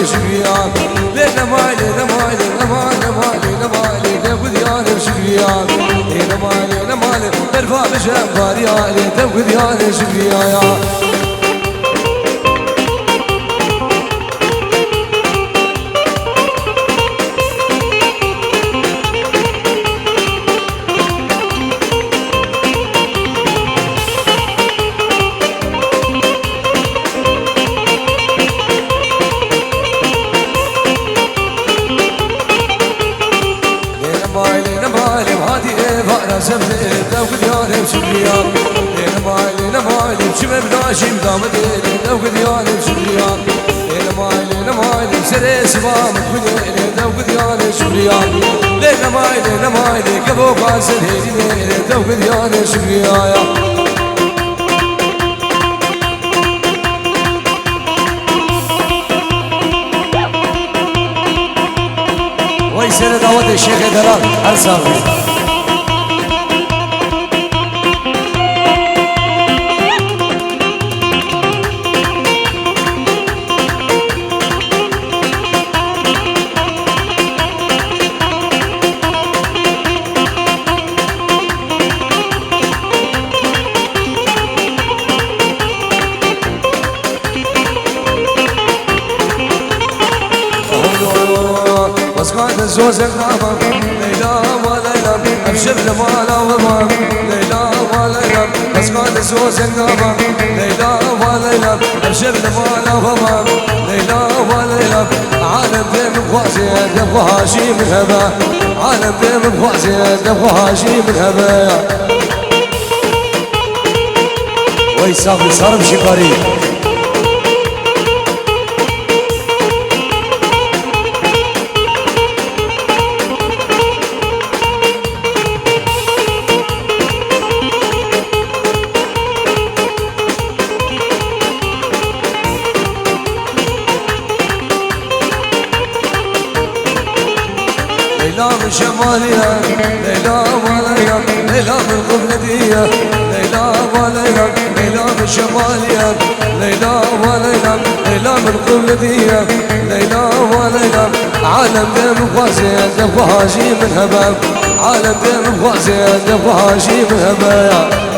شبيان لينا مالي لمالي لمالي مالي لمالي تاخذ يا شبيان لينا مالي لمالي ترفع بشبار يا لي تاخذ يا شبيان شيم دامت لو قديان شبريان لينا ماي لينا ماي سري سبام كل لو قديان شبريان لينا ماي كبو قاسر هيدي لو قديان شبريان ويسير دعوة الشيخ دلال أرسال زوزك غابة ليلى وليلى أبشر لمالا وما ليلى وليلى أسقاط زوزك غابة ليلى وليلى أبشر لمالا وما ليلى وليلى عالم بين بخوازي دفوها شي من هبا عالم بين بخوازي دفوها شي من هبا ويساق صارم شكاري ليلى من شمالية ليلى وليلى ليلى من قبلتية ليلى وليلى ليلى من شمالية ليلى وليلى ليلى من قبلتية ليلى وليلى عالم دم خوازي دفوها شي من هبا عالم دم خوازي دفوها شي من هبا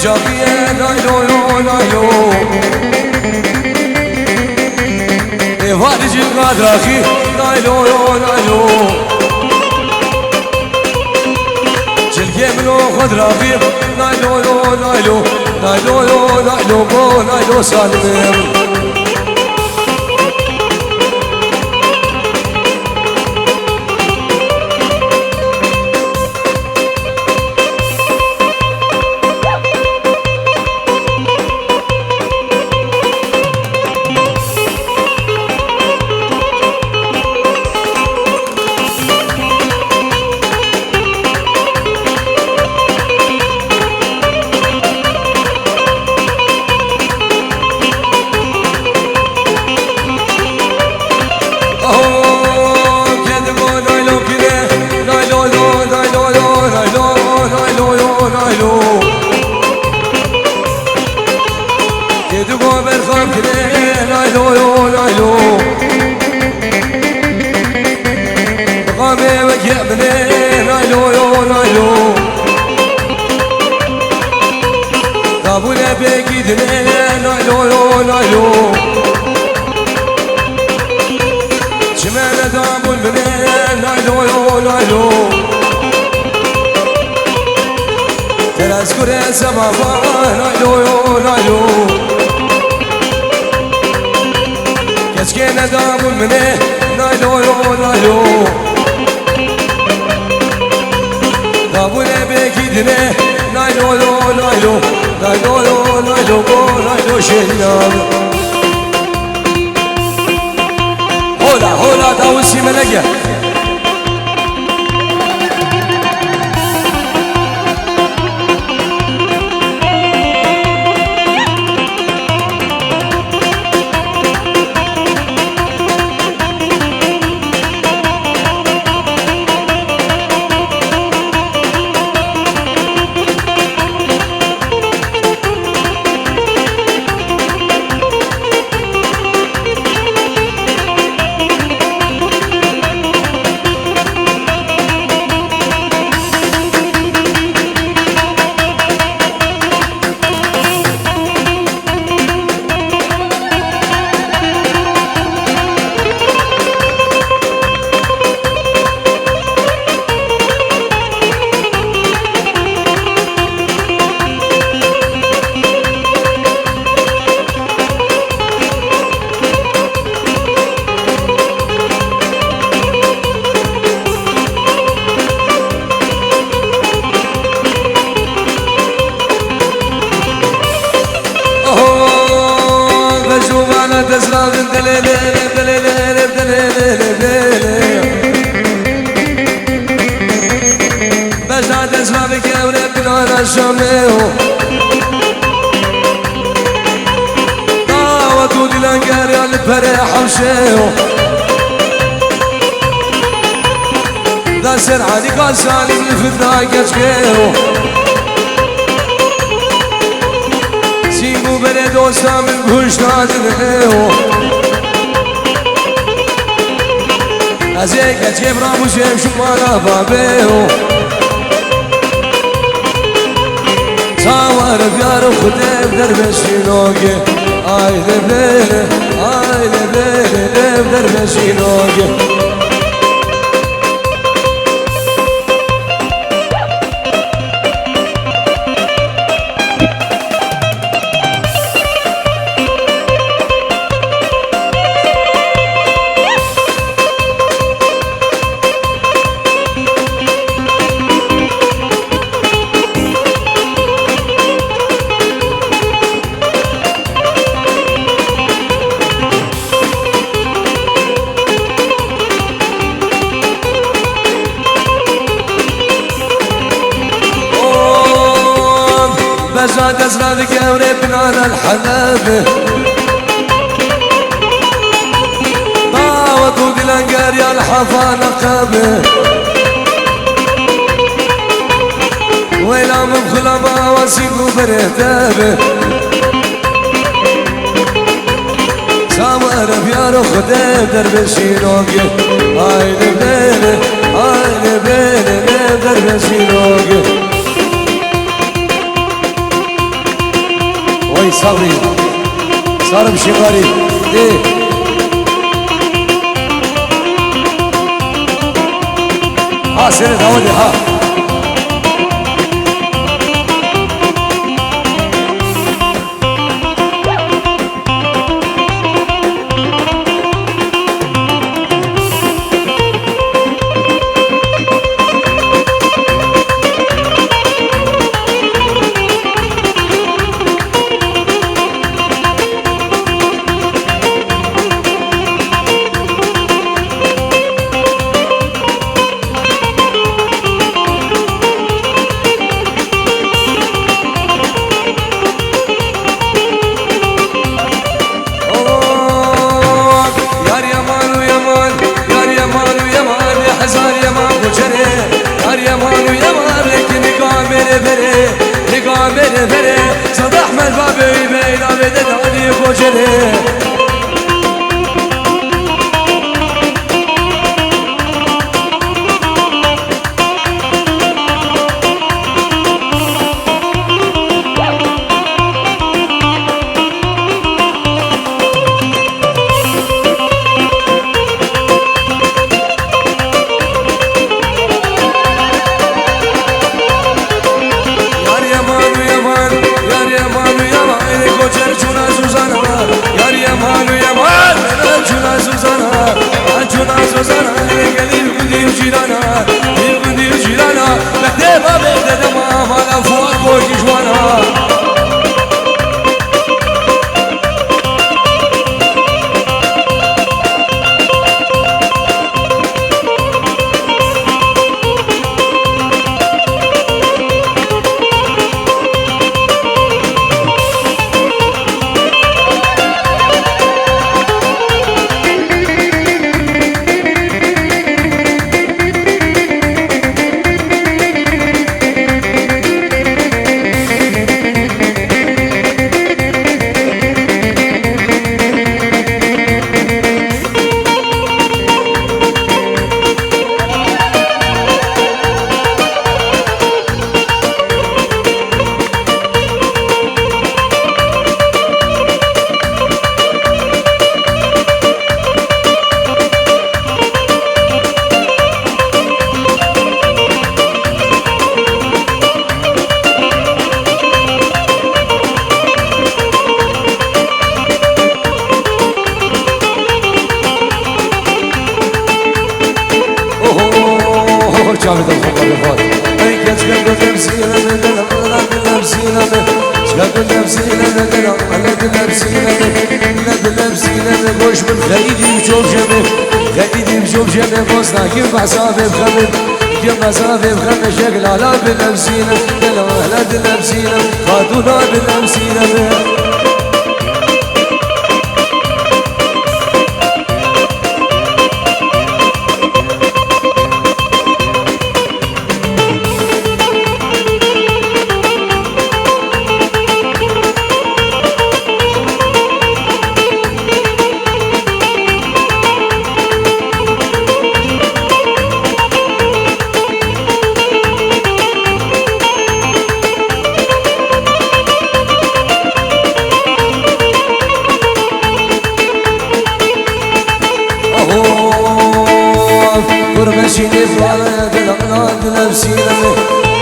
جاكيه نايلو نايلو فارج القادراخي نايلو نايلو جلجي منو خضراخي نايلو نايلو نايلو نايلو نايلو سالم تذكر سماوان نايلو كسكين دام منه لو لو لو دابونه بكيدنه لو لو لو لو لو لو شياب هولا داوسي ملقه تسراب بس عاد اسمعك يا ولدنا انا الشاميو دعوتوا لي الانقار يا الفرح وشيو ذا سرعاني قال سالم الفتاة كشكيو سيمو برد وسام البوشتان الهيو ازيك اجيب رامو شيم شمالا بابيو صور بيارو خديم دربش شينوكي اي لبليلي اي لبليلي دربش شينوكي بزاد أزرادك يا وربنا الحلابة طاوطوا بالأنقار يا الحفا نقابة ويلا من خلما وسيقوا برهتابة سامر بيارو خديم درب الشينوكي هاي لبيلي هاي لبيلي درب الشينوكي وي صبري صار بشي غريب ليه ها سيرت هودي ها شافت الخبر رفات هيك شكل نفسينا نفسينا شكل نفسينا نفسينا نقوش من خيدي بشوف جبه خيدي بشوف جبه بوسنا كيف عصابي بخبب كيف عصابي بخبب شكل على بنفسينا لا بنفسينا خاطونا بنفسينا ماشيني بغالا دلقنا بنفسينا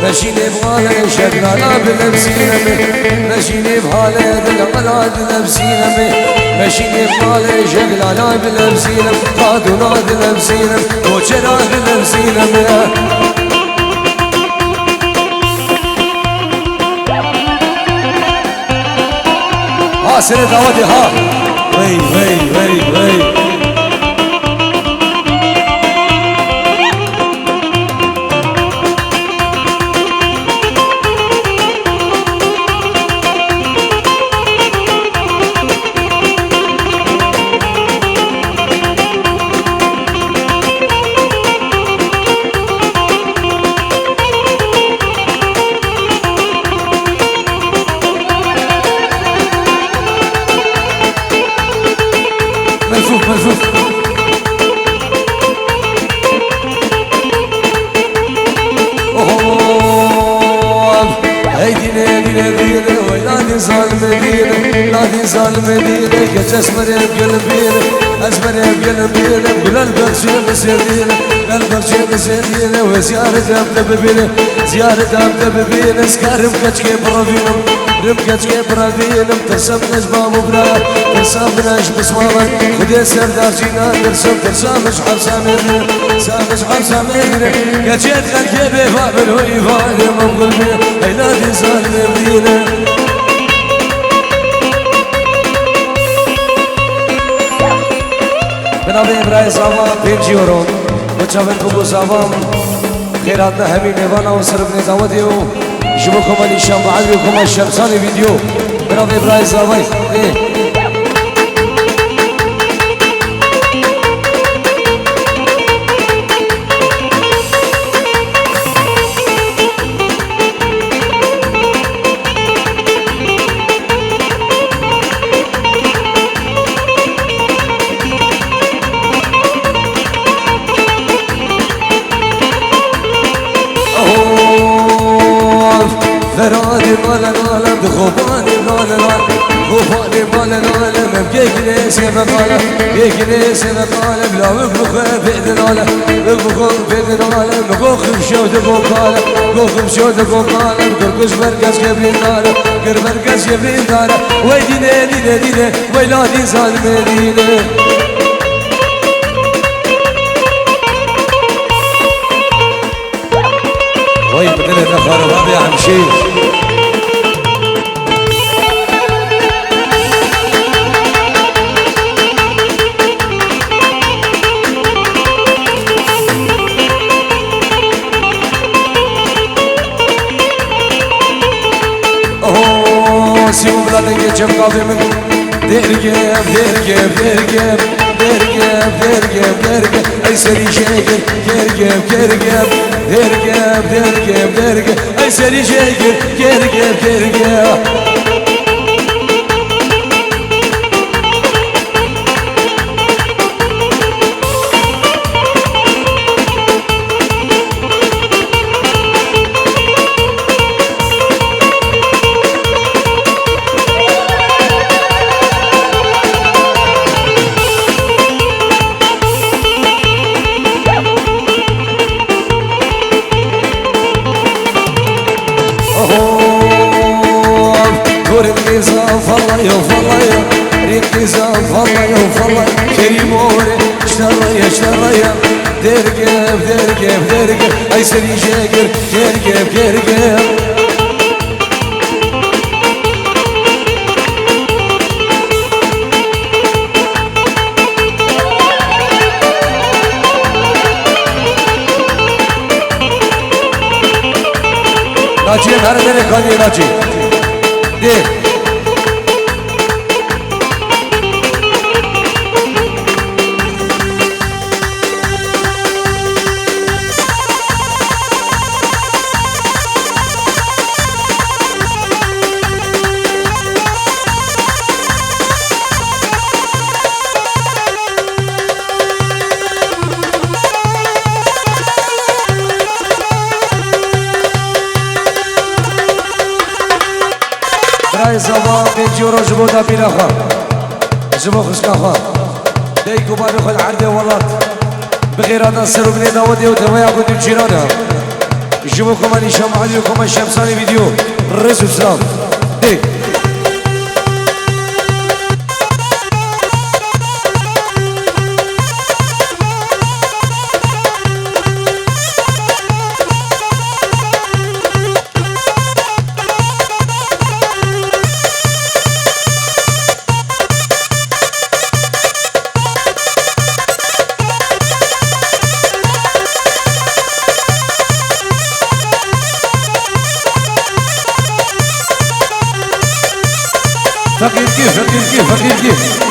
ماشيني بغالا شكلنا بنفسينا ماشيني بغالا دلقنا بنفسينا ماشيني بغالا شكلنا بنفسينا قادونا بنفسينا وجنا بنفسينا ها سنة دعوتي ها وي وي وي وي ملفوف ملفوف هاي دينا دينا دينا ويلادي ظالم دينا لادي ظالم دينا كاش اسمر بقلبينا اسمر بقلبينا بلا البرشي مسيرينا البرشي مسيرينا وزيارة ابدا بينا زيارة ابدا بينا سكارم كاتشكي برافينا رمكتشكي برافينا ترسمناش بابو بلا ترسمناش بصوالك خدي سردار جينا ترسمش حرسامينا سامش حرسامينا كاتشيت خلقي بفابل ويفاقر مقلبينا هيلادي ظالم دينا بنابي ابراهيم صافا بيمشيورون وتشافن بوكو صافا خيراتنا همين ايوانا وصرفني دعوتيو يشوفكم ان شاء الله عدلكم الشمساني فيديو بنابي ابراهيم صافا فرادي مالا نالا بخوفاني مالا نالا خوفاني مالا نالا مبكيك ناسي مقالا كيك ناسي مقالا بلا مبخوخ بيد نالا مبخوخ بيد نالا مبخوخ بشوت قوقالا مبخوخ بشوت قوقالا بقرقش مركز كبرين نالا قر مركز كبرين نالا ويدينا دينا دينا ويلادي ظالم دينا وي بدنا نخرب يا عم شيخ اوه سيبو بلادن geçem kalbimi dergem dergem dergem dergem dergem dergem ay seri şeker dergem dergem dergem dergem dergem ay seri şeker dergem dergem درقب درقب درقب اي سري جاقر كرقب كرقب ناجي هر دره خالی ناجي دي برای زبان بنجورو جبو دابينا خا جبو خشكا خا ديكو بابي خو العرض ولات بغير هذا سرو بني داودي وتمايا كنت جيرانا جبو كمان هشام علي وكمان شمساني فيديو رزق سلام ديك فقير كيف فقير كيف فقير كيف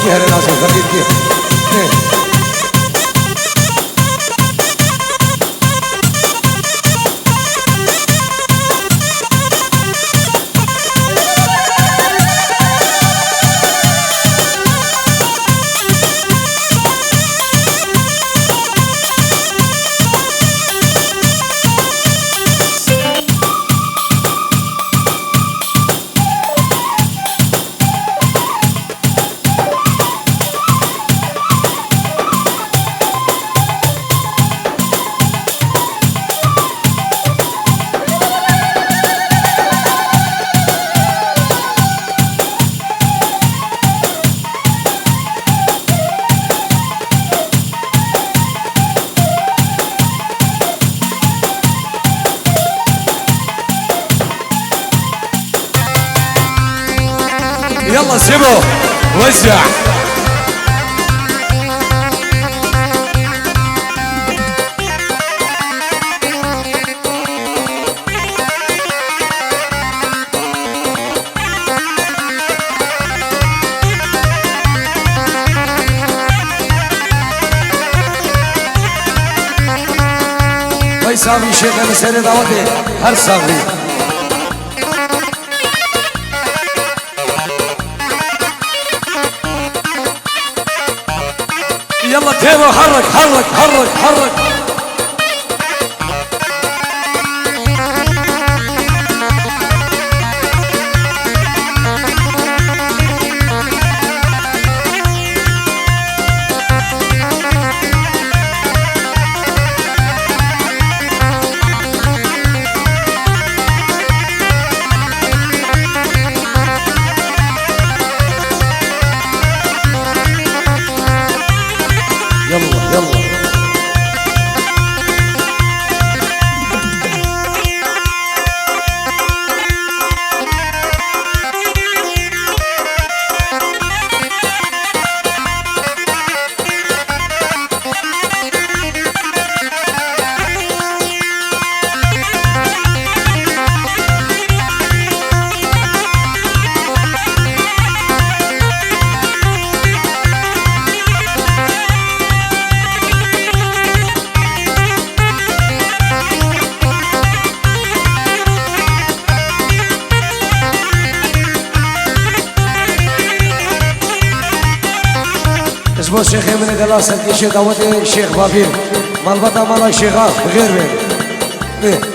کی هر ناس فقیر کی يلا سيبه وزع ما يساوي شيخ مسألة دعوتي هر صاغي يلا تيبو حرك حرك حرك حرك يلا يلا اسمه شيخ من قلاصة الشيخ دعوتي الشيخ بابير مالبطة مالا شيخا بغير بين